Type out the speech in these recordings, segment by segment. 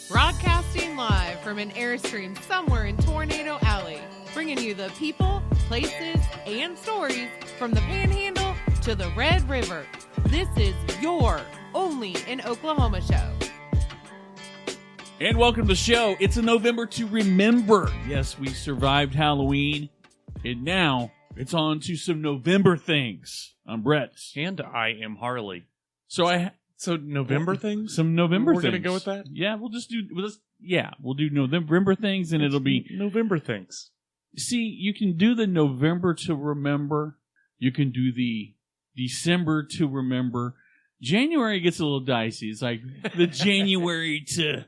Broadcasting live from an Airstream somewhere in Tornado Alley, bringing you the people, places, and stories from the Panhandle to the Red River. This is your Only in Oklahoma show. And welcome to the show. It's a November to remember. Yes, we survived Halloween, and now it's on to some November things. I'm Brett. And I am Harley. So November things? Some November We're things. going to go with that? Yeah, we'll do November things, and it'll be November things. See, you can do the November to remember. You can do the December to remember. January gets a little dicey. It's like the January to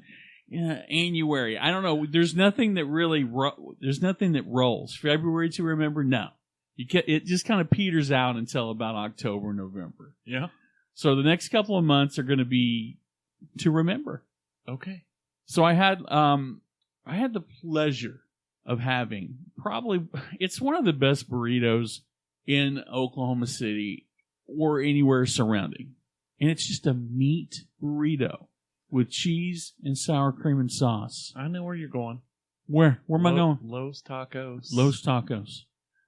Annuary. I don't know. There's nothing that really there's nothing that rolls. February to remember, no. It just kind of peters out until about October, November. Yeah. So the next couple of months are going to be to remember. Okay. So I had the pleasure of having it's one of the best burritos in Oklahoma City or anywhere surrounding. And it's just a meat burrito with cheese and sour cream and sauce. I know where you're going. Where am I going? Los Tacos. Los Tacos.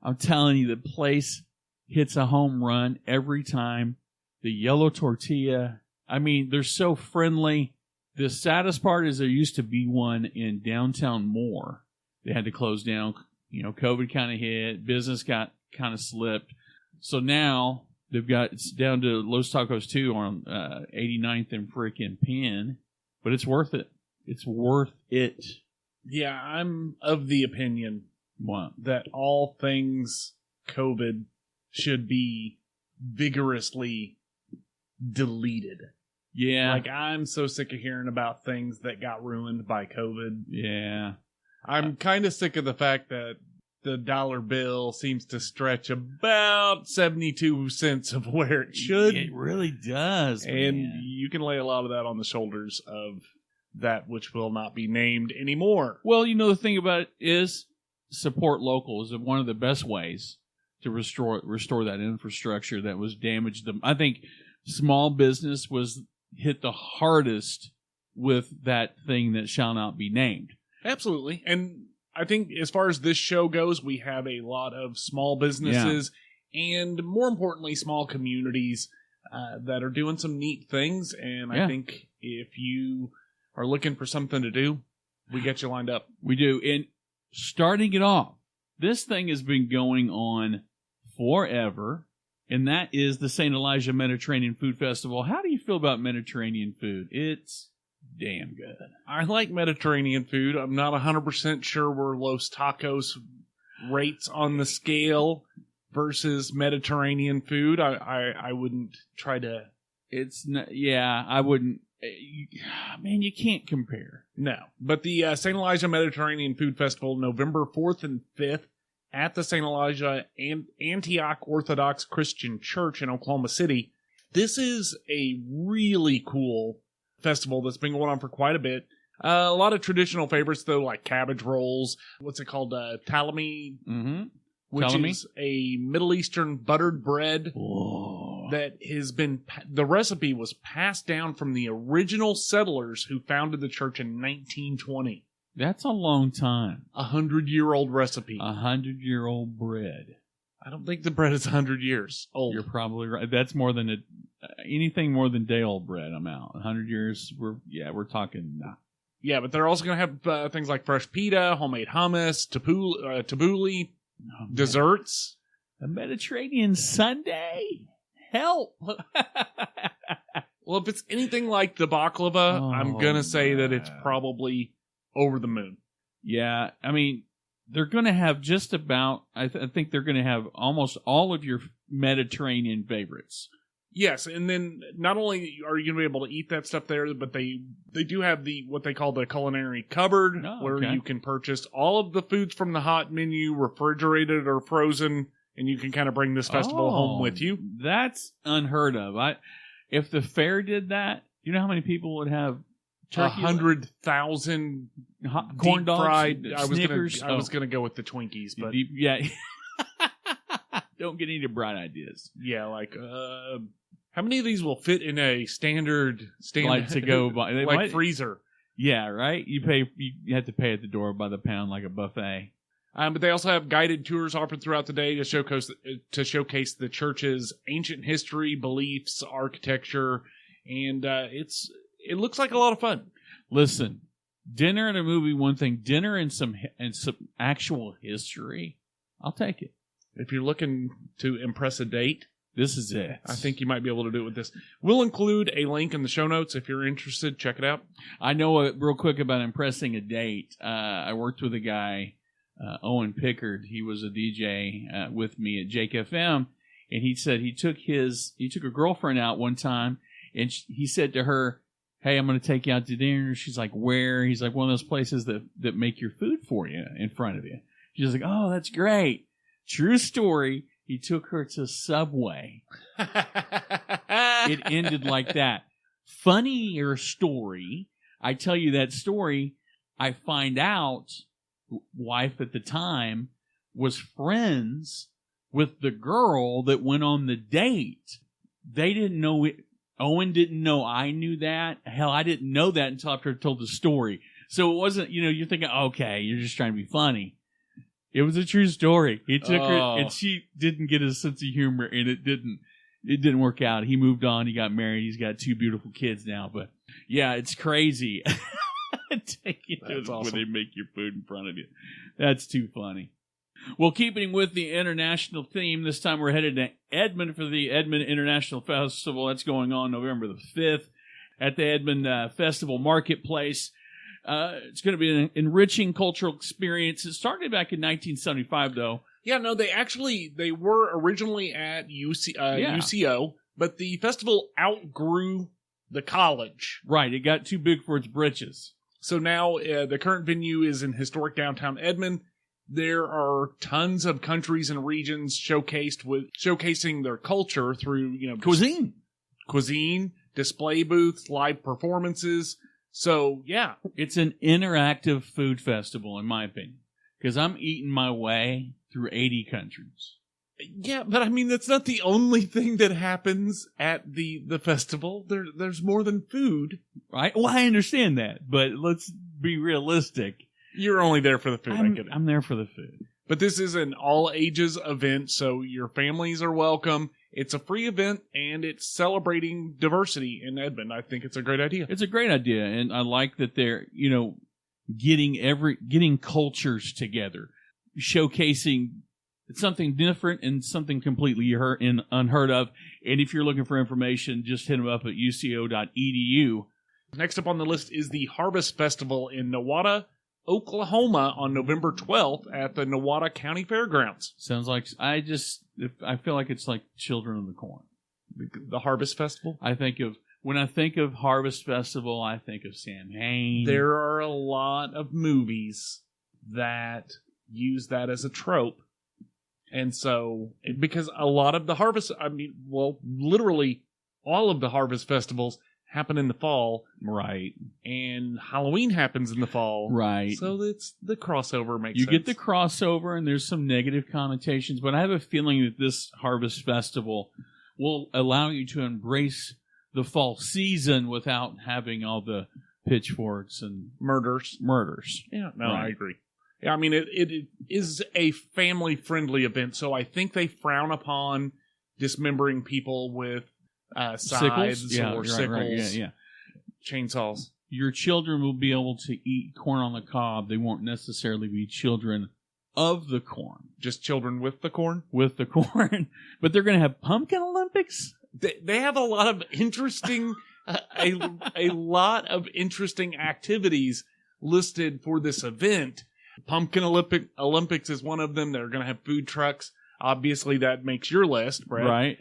I'm telling you, the place hits a home run every time. The yellow tortilla. I mean, they're so friendly. The saddest part is there used to be one in downtown Moore. They had to close down. You know, COVID kind of hit. Business got kind of slipped. So now it's down to Los Tacos 2 on 89th and freaking Penn. But it's worth it. It's worth it. Yeah, I'm of the opinion that all things COVID should be vigorously deleted. Yeah. Like, I'm so sick of hearing about things that got ruined by COVID. Yeah. I'm kind of sick of the fact that the dollar bill seems to stretch about 72 cents of where it should. It really does. And man. you can lay a lot of that on the shoulders of that which will not be named anymore. Well, you know, the thing about it is support local is one of the best ways to restore that infrastructure that was damaged. I think small business was hit the hardest with that thing that shall not be named. Absolutely. And I think as far as this show goes, we have a lot of small businesses and, more importantly, small communities that are doing some neat things. And I think if you are looking for something to do, we get you lined up. We do. And starting it off, this thing has been going on forever. And that is the St. Elijah Mediterranean Food Festival. How do you feel about Mediterranean food? It's damn good. I like Mediterranean food. I'm not 100% sure where Los Tacos rates on the scale versus Mediterranean food. I wouldn't try to... It's not, yeah, I wouldn't. Man, you can't compare. No. But the St. Elijah Mediterranean Food Festival, November 4th and 5th, at the St. Elijah and Antioch Orthodox Christian Church in Oklahoma City. This is a really cool festival that's been going on for quite a bit. A lot of traditional favorites, though, like cabbage rolls. What's it called? Talami, which is a Middle Eastern buttered bread that has been... The recipe was passed down from the original settlers who founded the church in 1920. That's a long time. 100-year-old recipe. 100-year-old bread. I don't think the bread is 100 years old. You're probably right. That's more than anything more than day-old bread. I'm out. 100 years. We're talking. Nah. Yeah, but they're also going to have things like fresh pita, homemade hummus, tabbouleh, desserts. A Mediterranean Sunday. Help. Well, if it's anything like the baklava, I'm going to say that it's probably over the moon. Yeah, I mean, they're going to have just about, I think they're going to have almost all of your Mediterranean favorites. Yes, and then not only are you going to be able to eat that stuff there, but they do have what they call the culinary cupboard, where you can purchase all of the foods from the hot menu, refrigerated or frozen, and you can kind of bring this festival home with you. That's unheard of. If the fair did that, you know how many people would have 100,000 corn dogs, fried. Snickers. I was gonna go with the Twinkies, but don't get any bright ideas. Yeah, like how many of these will fit in a standard like to go by like freezer? Yeah, right? You have to pay at the door by the pound like a buffet. But they also have guided tours offered throughout the day to showcase the church's ancient history, beliefs, architecture, and it looks like a lot of fun. Listen, dinner and a movie, one thing. Dinner and some actual history, I'll take it. If you're looking to impress a date, this is it. I think you might be able to do it with this. We'll include a link in the show notes if you're interested. Check it out. I know real quick about impressing a date. I worked with a guy, Owen Pickard. He was a DJ with me at Jake FM, and he said he took a girlfriend out one time, and he said to her, "Hey, I'm going to take you out to dinner." She's like, "Where?" He's like, "One of those places that make your food for you in front of you." She's like, "Oh, that's great." True story. He took her to Subway. It ended like that. Funnier story. I tell you that story. I find out wife at the time was friends with the girl that went on the date. They didn't know it. Owen didn't know I knew that. Hell, I didn't know that until after I told the story. So it wasn't, you're thinking, okay, you're just trying to be funny. It was a true story. He took her, and she didn't get his sense of humor, and it didn't work out. He moved on. He got married. He's got 2 beautiful kids now. But yeah, it's crazy. Take you to awesome. When they make your food in front of you. That's too funny. Well, keeping with the international theme, this time we're headed to Edmond for the Edmond International Festival. That's going on November the 5th at the Edmond Festival Market Place. It's going to be an enriching cultural experience. It started back in 1975, though. Yeah, no, they were originally at UCO, but the festival outgrew the college. Right, it got too big for its britches. So now the current venue is in historic downtown Edmond. There are tons of countries and regions showcasing their culture through cuisine, display booths, live performances. So, yeah. It's an interactive food festival, in my opinion, because I'm eating my way through 80 countries. Yeah, but I mean, that's not the only thing that happens at the festival. There's more than food. Right? Well, I understand that, but let's be realistic. You're only there for the food. I get it. I'm there for the food. But this is an all-ages event, so your families are welcome. It's a free event, and it's celebrating diversity in Edmond. I think it's a great idea. It's a great idea, and I like that they're, getting cultures together, showcasing something different and something completely unheard of. And if you're looking for information, just hit them up at uco.edu. Next up on the list is the Harvest Festival in Nowata, Oklahoma on November 12th at the Nowata County Fairgrounds. Sounds like I feel like it's like Children of the Corn. The Harvest Festival? When I think of Harvest Festival, I think of Sam Hain. There are a lot of movies that use that as a trope. And so, because a lot of the literally all of the Harvest Festivals happen in the fall. Right. And Halloween happens in the fall. Right. So it's the crossover makes sense. You get the crossover, and there's some negative connotations, but I have a feeling that this Harvest Festival will allow you to embrace the fall season without having all the pitchforks and murders. Yeah, no, right. I agree. Yeah, I mean, it is a family-friendly event, so I think they frown upon dismembering people with scythes or sickles, right. chainsaws. Your children will be able to eat corn on the cob. They won't necessarily be children of the corn. Just children with the corn? With the corn. But they're going to have pumpkin Olympics? They have a lot of interesting a lot of interesting activities listed for this event. Pumpkin Olympics is one of them. They're going to have food trucks. Obviously, that makes your list, Brett. Right.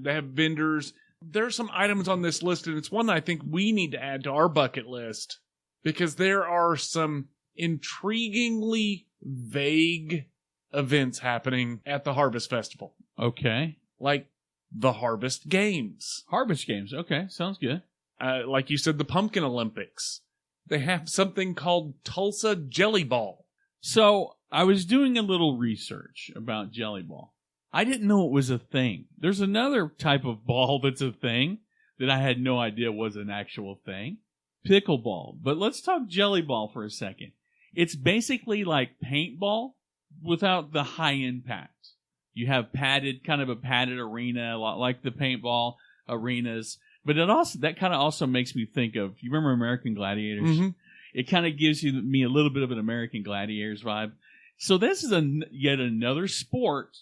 They have vendors. There are some items on this list, and it's one that I think we need to add to our bucket list because there are some intriguingly vague events happening at the Harvest Festival. Okay. Like the Harvest Games. Harvest Games. Okay. Sounds good. Like you said, the Pumpkin Olympics. They have something called Tulsa Jelly Ball. So I was doing a little research about Jelly Ball. I didn't know it was a thing. There's another type of ball that's a thing that I had no idea was an actual thing. pickleball. But let's talk jelly ball for a second. It's basically like paintball without the high impact. You have kind of a padded arena, a lot like the paintball arenas. But that kind of also makes me think of, you remember American Gladiators? Mm-hmm. It kind of gives me a little bit of an American Gladiators vibe. So this is yet another sport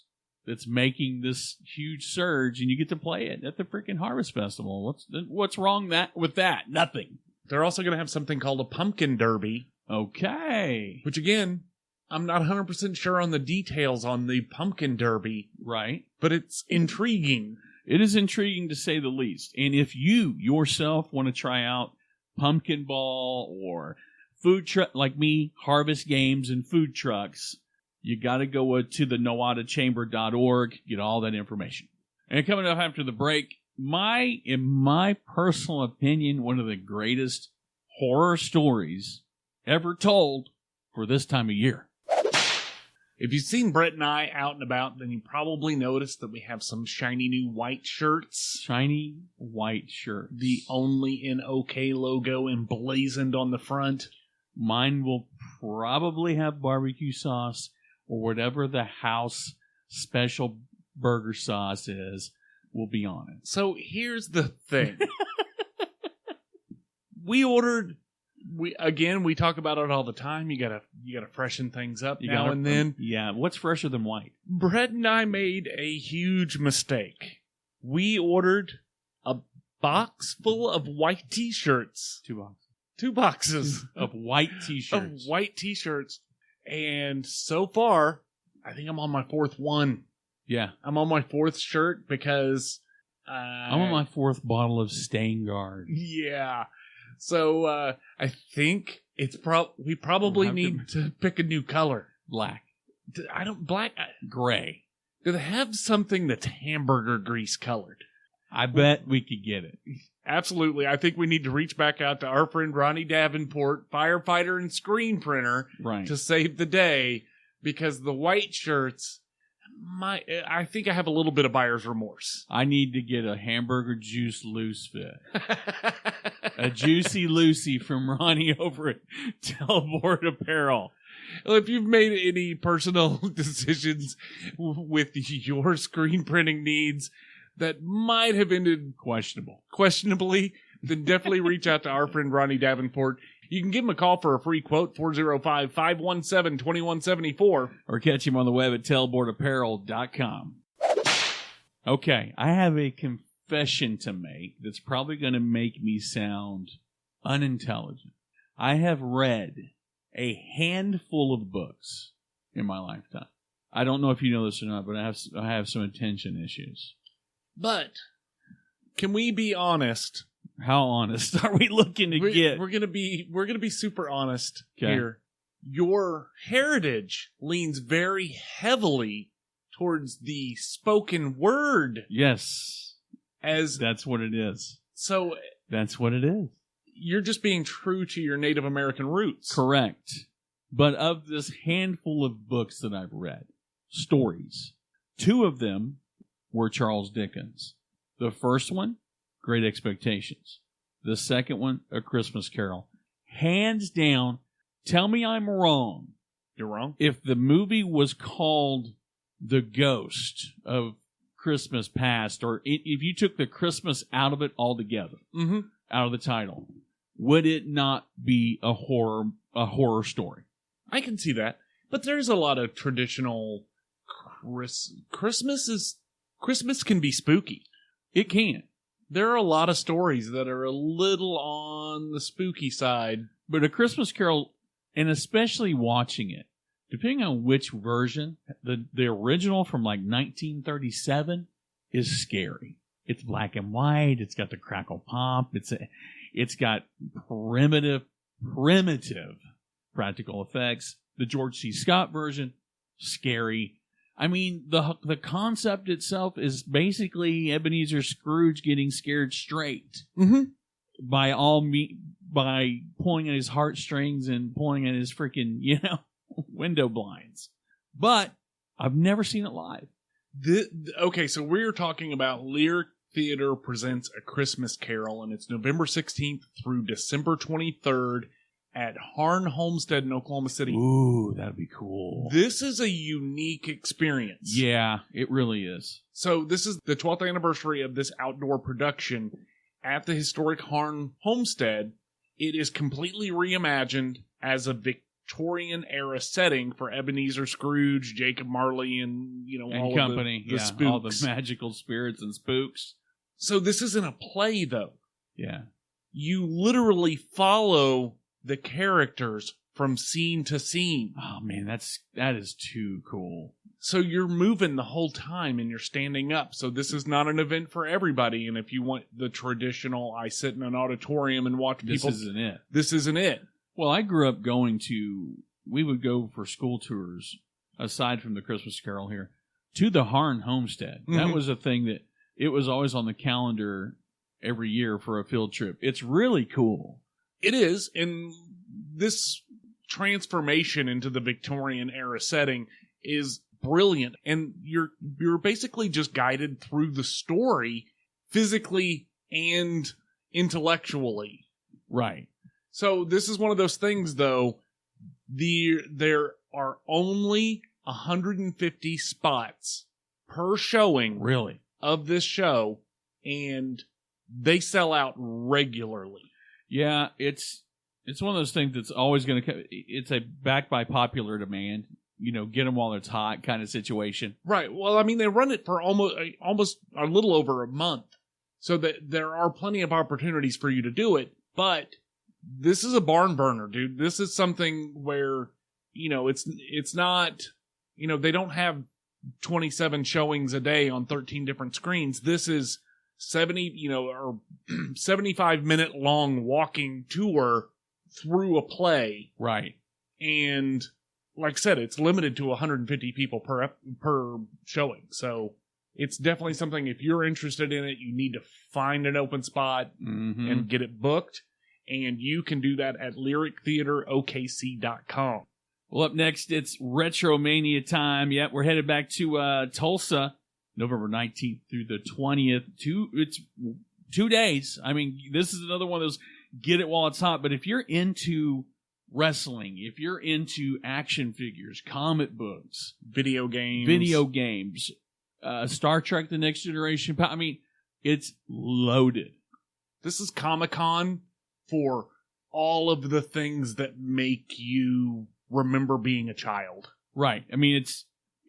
that's making this huge surge, and you get to play it at the freaking Harvest Festival. What's wrong with that? Nothing. They're also going to have something called a pumpkin derby. Okay. Which, again, I'm not 100% sure on the details on the pumpkin derby. Right. But it's intriguing. It is intriguing to say the least. And if you yourself want to try out pumpkin ball or food truck, like me, harvest games and food trucks, you got to go to the NowadaChamber.org, get all that information. And coming up after the break, in my personal opinion, one of the greatest horror stories ever told for this time of year. If you've seen Brett and I out and about, then you probably noticed that we have some shiny new white shirts. Shiny white shirts. The OnlyinOK logo emblazoned on the front. Mine will probably have barbecue sauce or whatever the house special burger sauce is will be on it. So here's the thing. We ordered... We talk about it all the time. You gotta freshen things up now and then. Yeah, what's fresher than white? Brett and I made a huge mistake. We ordered a box full of white T-shirts. 2 boxes. 2 boxes of white T-shirts. Of white T-shirts, and so far, I think I'm on my 4th one. Yeah, I'm on my 4th shirt because I'm on my 4th bottle of Stain Guard. Yeah. So I think we probably need to pick a new color. Black. Gray. Do they have something that's hamburger grease colored? I bet we could get it. Absolutely. I think we need to reach back out to our friend Ronnie Davenport, firefighter and screen printer, right, to save the day, because the white shirts, I think I have a little bit of buyer's remorse. I need to get a hamburger juice loose fit. A Juicy Lucy from Ronnie over at Telboard Apparel. Well, if you've made any personal decisions with your screen printing needs that might have ended questionably, then definitely reach out to our friend Ronnie Davenport. You can give him a call for a free quote, 405-517-2174. Or catch him on the web at telboardapparel.com. Okay, I have a confession to make that's probably going to make me sound unintelligent. I have read a handful of books in my lifetime. I don't know if you know this or not, but I have some attention issues. But can we be honest? How honest are we looking to get? We're gonna be super honest here. Your heritage leans very heavily towards the spoken word. Yes, that's what it is. So that's what it is. You're just being true to your Native American roots. Correct. But of this handful of books that I've read, stories, 2 of them were Charles Dickens. The first one, Great Expectations. The second one, A Christmas Carol. Hands down, tell me I'm wrong. You're wrong. If the movie was called The Ghost of Christmas Past, or if you took the Christmas out of it altogether, out of the title, would it not be a horror story? I can see that. But there's a lot of traditional Christmas can be spooky. It can. There are a lot of stories that are a little on the spooky side. But A Christmas Carol, and especially watching it, depending on which version, the original from like 1937 is scary. It's black and white. It's got the crackle pop. It's got primitive practical effects. The George C. Scott version, scary. I mean, the concept itself is basically Ebenezer Scrooge getting scared straight by pulling at his heartstrings and pulling at his freaking window blinds. But I've never seen it live. Okay, so we're talking about Theater presents A Christmas Carol, and it's November 16th through December 23rd at Harn Homestead in Oklahoma City. Ooh, that'd be cool. This is a unique experience. Yeah, it really is. So this is the 12th anniversary of this outdoor production at the historic Harn Homestead. It is completely reimagined as a Victorian-era setting for Ebenezer Scrooge, Jacob Marley, and all company. the spooks. All the magical spirits and spooks. So this isn't a play, though. Yeah. You literally follow the characters from scene to scene. Oh man, that is too cool. So you're moving the whole time and you're standing up. So this is not an event for everybody. And if you want the traditional, I sit in an auditorium and watch people. This isn't it. This isn't it. Well, I grew up we would go for school tours, aside from the Christmas Carol here, to the Harn Homestead. Mm-hmm. That was a thing that it was always on the calendar every year for a field trip. It's really cool. It is, and this transformation into the Victorian era setting is brilliant. And you're basically just guided through the story physically and intellectually. Right. So this is one of those things, though. There are only 150 spots per showing, really, of this show, and they sell out regularly. Yeah, it's one of those things that's always going to. It's a backed by popular demand. Get them while it's hot kind of situation. Right. Well, I mean, they run it for almost a little over a month, so that there are plenty of opportunities for you to do it. But this is a barn burner, dude. This is something where it's not. They don't have 27 showings a day on 13 different screens. This is 75-minute long walking tour through a play. Right. And like I said, it's limited to 150 people per showing. So it's definitely something, if you're interested in it, you need to find an open spot and get it booked. And you can do that at lyrictheaterokc.com. Well, up next, it's Retromania time. Yep, we're headed back to Tulsa, November 19th through the 20th. It's 2 days. I mean, this is another one of those get it while it's hot. But if you're into wrestling, if you're into action figures, comic books, video games, Star Trek The Next Generation, I mean, it's loaded. This is Comic-Con for all of the things that make you remember being a child. Right. I mean,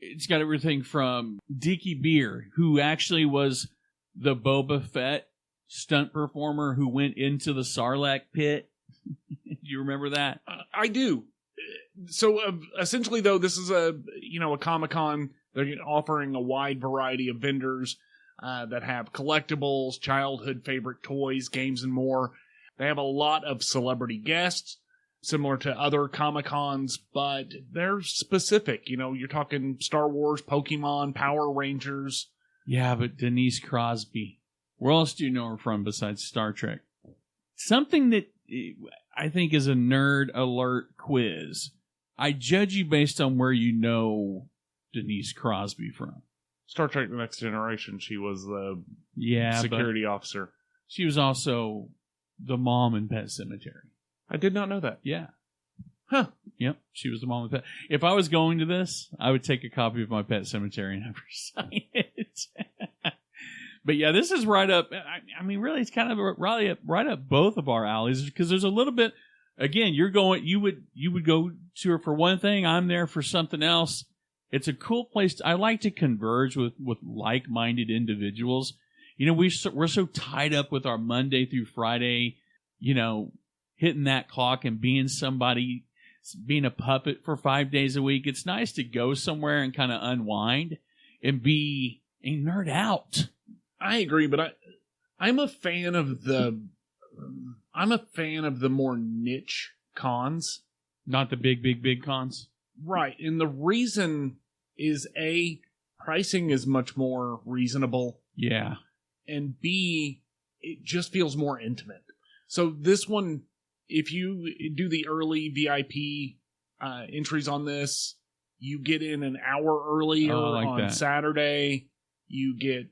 it's got everything from Dickie Beer, who actually was the Boba Fett stunt performer who went into the Sarlacc pit. Do you remember that? I do. So essentially, though, this is a Comic-Con. They're offering a wide variety of vendors that have collectibles, childhood favorite toys, games, and more. They have a lot of celebrity guests, similar to other Comic-Cons, but they're specific. You're talking Star Wars, Pokemon, Power Rangers. Yeah, but Denise Crosby. Where else do you know her from besides Star Trek? Something that I think is a nerd alert quiz. I judge you based on where you know Denise Crosby from. Star Trek The Next Generation, she was the security officer. She was also the mom in Pet Sematary. I did not know that. Yeah. Huh. Yep, she was the mom of Pet. If I was going to this, I would take a copy of my Pet Sematary and have her sign it. But yeah, this is right up. I mean, really, it's kind of right up both of our alleys, because there's a little bit. Again, you're going. You would go to her for one thing. I'm there for something else. It's a cool place. I like to converge with like-minded individuals. We're so tied up with our Monday through Friday, hitting that clock and being somebody, being a puppet for 5 days a week. It's nice to go somewhere and kind of unwind and be a nerd out. I agree, but I'm a fan of the more niche cons, not the big cons. Right, and the reason is A, pricing is much more reasonable. Yeah. And B, it just feels more intimate. So this one, if you do the early VIP entries on this, you get in an hour earlier on Saturday. You get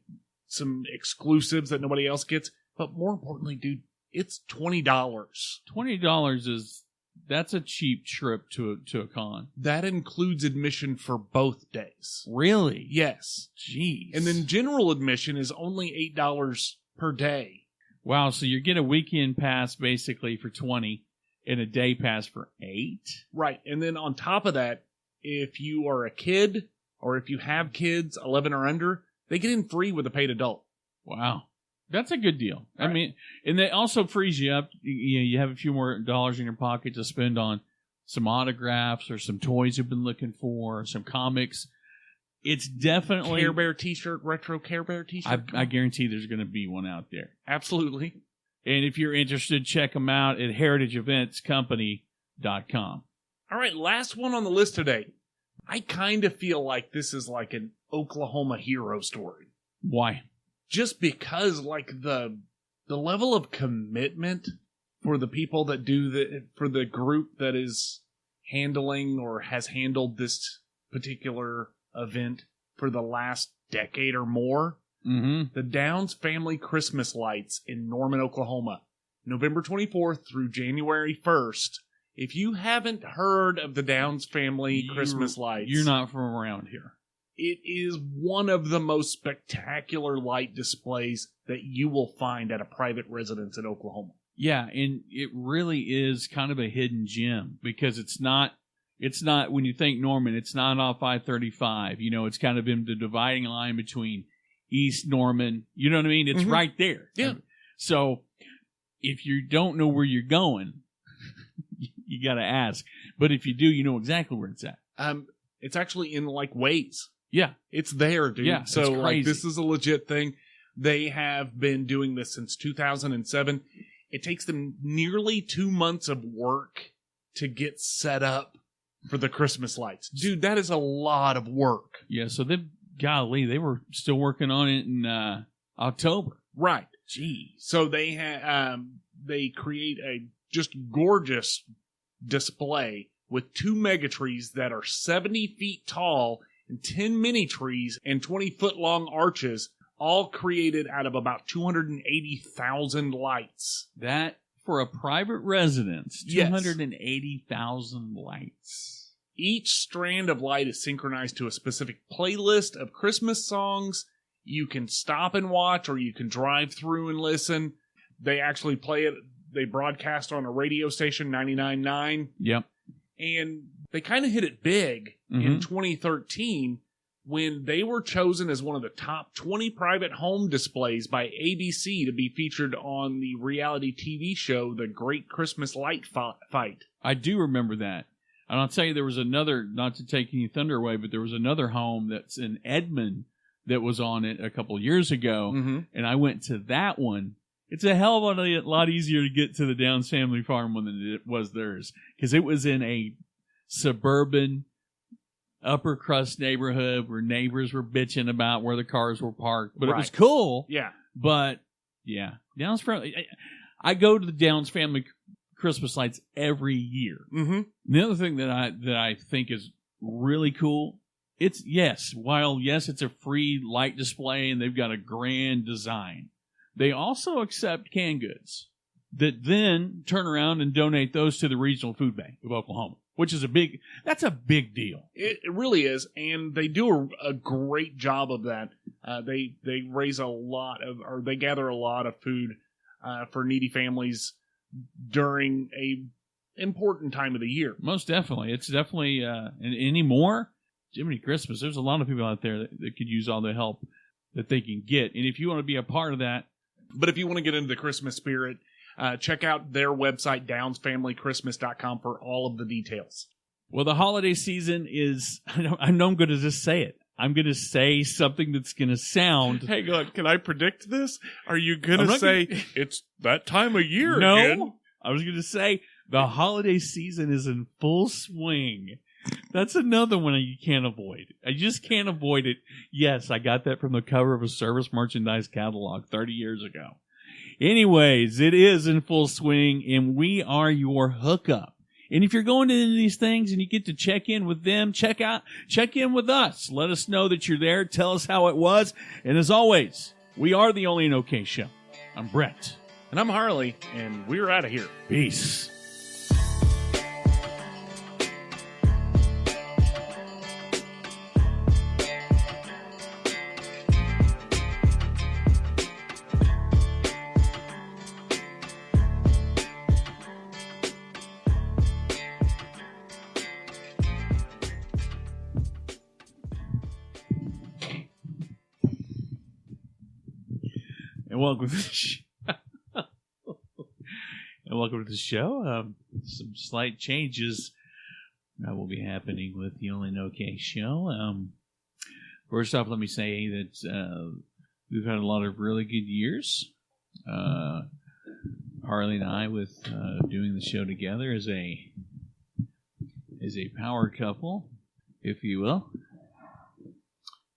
some exclusives that nobody else gets. But more importantly, dude, it's $20. $20 that's a cheap trip to a con. That includes admission for both days. Really? Yes. Jeez. And then general admission is only $8 per day. Wow, so you get a weekend pass basically for $20 and a day pass for $8? Right. And then on top of that, if you are a kid or if you have kids 11 or under, they get in free with a paid adult. Wow. That's a good deal. Right. I mean, and it also frees you up. You have a few more dollars in your pocket to spend on some autographs or some toys you've been looking for, some comics. It's definitely... Care Bear t-shirt, retro Care Bear t-shirt. I guarantee there's going to be one out there. Absolutely. And if you're interested, check them out at heritageeventscompany.com. All right, last one on the list today. I kind of feel like this is like an Oklahoma hero story. Why? Just because, like, the level of commitment for the people that for the group that is handling or has handled this particular event for the last decade or more. Mm-hmm. The Downs Family Christmas Lights in Norman, Oklahoma, November 24th through January 1st. If you haven't heard of the Downs Family Christmas Lights, you're not from around here. It is one of the most spectacular light displays that you will find at a private residence in Oklahoma. Yeah, and it really is kind of a hidden gem because it's not, when you think Norman, it's not off I-35. You know, it's kind of in the dividing line between East Norman. You know what I mean? It's right there. Yeah. So if you don't know where you're going, you got to ask. But if you do, you know exactly where it's at. It's actually in, like, Waze. Yeah. It's there, dude. Yeah, so, it's crazy. like, this is a legit thing. They have been doing this since 2007. It takes them nearly 2 months of work to get set up for the Christmas lights. Dude, that is a lot of work. Yeah, so they were still working on it in October. Right. Gee. So they create a just gorgeous display with 2 mega trees that are 70 feet tall and 10 mini trees and 20-foot long arches, all created out of about 280,000 lights. That, for a private residence, Yes. 280,000 lights. Each strand of light is synchronized to a specific playlist of Christmas songs. You can stop and watch, or you can drive through and listen. They actually play it. They broadcast on a radio station, 99.9. Yep. And they kind of hit it big in 2013 when they were chosen as one of the top 20 private home displays by ABC to be featured on the reality TV show, The Great Christmas Light Fight. I do remember that. And I'll tell you, there was another, not to take any thunder away, but there was another home that's in Edmond that was on it a couple of years ago. And I went to that one. It's a hell of a lot easier to get to the Downs family farm one than it was theirs, because it was in a suburban upper crust neighborhood where neighbors were bitching about where the cars were parked. But It was cool. Yeah. But yeah, Downs family. I go to the Downs family Christmas lights every year. The other thing that I think is really cool, it's yes, it's a free light display and they've got a grand design. They also accept canned goods that then turn around and donate those to the Regional Food Bank of Oklahoma, which is that's a big deal. It really is, and they do a great job of that. They raise they gather a lot of food for needy families during a important time of the year. Most definitely. It's definitely, and anymore, Jiminy Christmas, there's a lot of people out there that could use all the help that they can get. And if you want to be a part of that. But if you want to get into the Christmas spirit, check out their website, downsfamilychristmas.com, for all of the details. Well, the holiday season is, I know I'm going to just say it. I'm going to say something that's going to sound. Hang on, can I predict this? Are you going to say it's that time of year no, again? I was going to say the holiday season is in full swing. That's another one you can't avoid. I just can't avoid it. Yes, I got that from the cover of a service merchandise catalog 30 years ago. Anyways, it is in full swing, and we are your hookup. And if you're going into these things and you get to check in with them, check in with us. Let us know that you're there. Tell us how it was. And as always, We are the Only in OK Show. I'm Brett. And I'm Harley, and we're out of here. Peace. And welcome to the show. Some slight changes that will be happening with the OnlyinOKShow. First off, let me say that we've had a lot of really good years. Harley and I, with doing the show together as a power couple, if you will.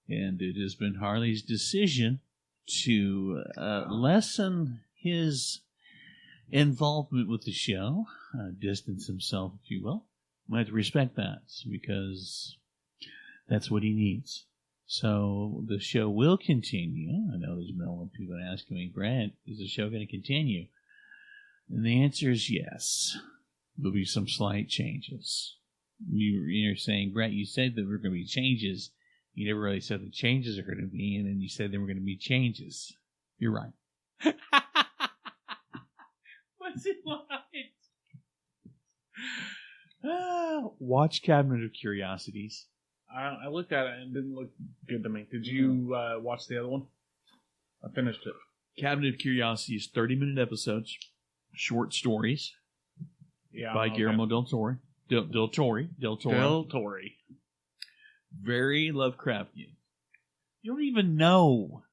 And it has been Harley's decision to lessen his involvement with the show, distance himself, if you will. I have to respect that because that's what he needs. So the show will continue. I know there's been a lot of people asking me, Brad, is the show going to continue? And the answer is yes. There'll be some slight changes. You're saying, Brett, you said that there were going to be changes. You never really said the changes are going to be, and then you said there were going to be changes. You're right. What's it like? Watch Cabinet of Curiosities. I looked at it and it didn't look good to me. Did you watch the other one? I finished it. Cabinet of Curiosities, 30-minute episodes, short stories by Guillermo del Toro. Del Toro. Very Lovecraftian. You don't even know.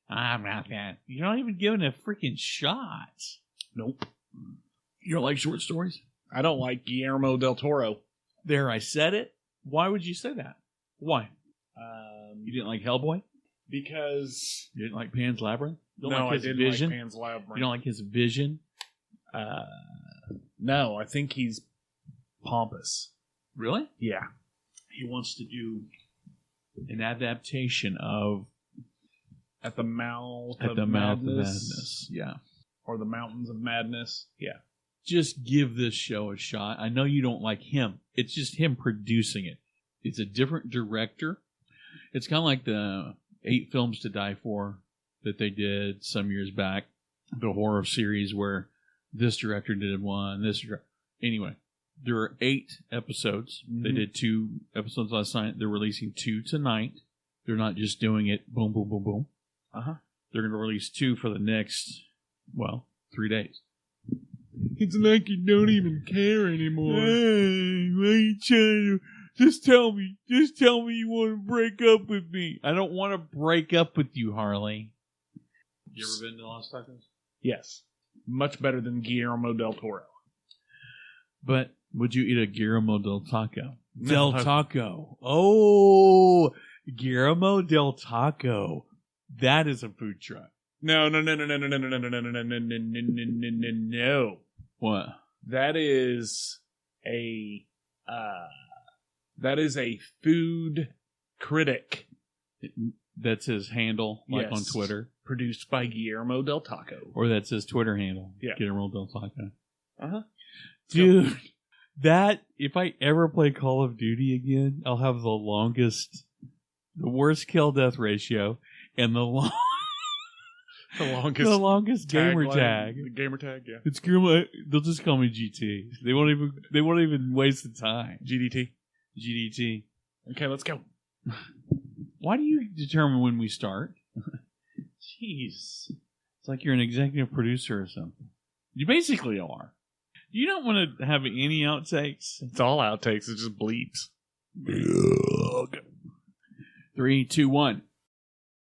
I'm not that. You're not even giving it a freaking shot. Nope. You don't like short stories? I don't like Guillermo del Toro. There, I said it. Why would you say that? Why? You didn't like Hellboy? Because... You didn't like Pan's Labyrinth? You don't no, like his I didn't vision? like Pan's Labyrinth. You don't like his vision? No, I think he's pompous. Really? Yeah. He wants to do an adaptation of At the Mouth of Madness. Yeah. Or the Mountains of Madness. Yeah. Just give this show a shot. I know you don't like him. It's just him producing it. It's a different director. It's kind of like the 8 Films to Die For that they did some years back. The horror series where this director did one, Anyway, there are 8 episodes. Mm-hmm. They did 2 episodes last night. They're releasing 2 tonight. They're not just doing it boom, boom, boom, boom. Uh-huh. They're going to release 2 for the next, 3 days. It's like you don't even care anymore. Hey, why are you trying to... Just tell me you want to break up with me. I don't want to break up with you, Harley. You ever been to Los Tacos? Yes. Much better than Guillermo del Toro. But would you eat a Guillermo del Taco? No. Del Taco. Oh, Guillermo del Taco. That is a food truck. No. What? That is a food critic. That's his handle, like Yes. on Twitter. Produced by Guillermo del Taco. Or that's his Twitter handle. Yeah. Guillermo del Taco. Uh-huh. Dude, that, if I ever play Call of Duty again, I'll have the worst kill-death ratio, and the longest gamer tag. The gamer tag, yeah. It's Guillermo. They'll just call me GT. They won't even waste the time. GDT. Okay, let's go. Why do you determine when we start? Jeez. It's like you're an executive producer or something. You basically are. You don't want to have any outtakes. It's all outtakes. It just bleeps. 3, 2, 1.